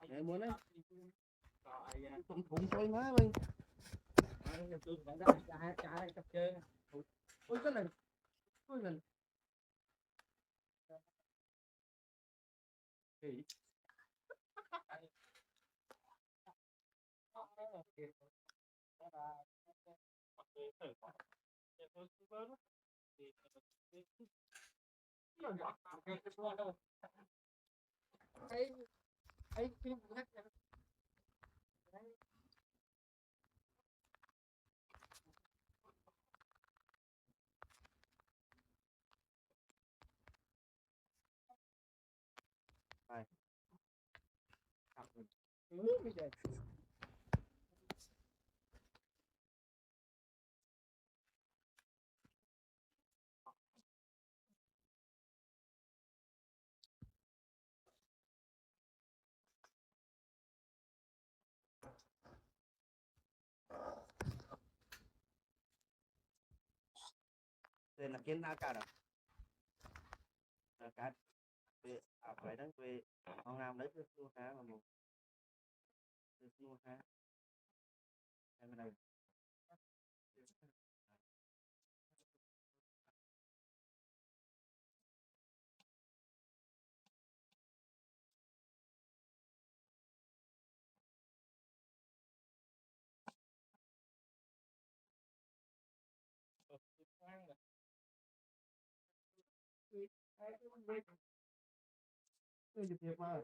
Để muốn đấy. Cũng thôi má mình. Ôi cái này. Ôi lần. Đây là kiến đá cả rồi. Cả về phải đấy về ông làm đấy cứ mua cá mà một mua cá em bên này Ê, thiệt mà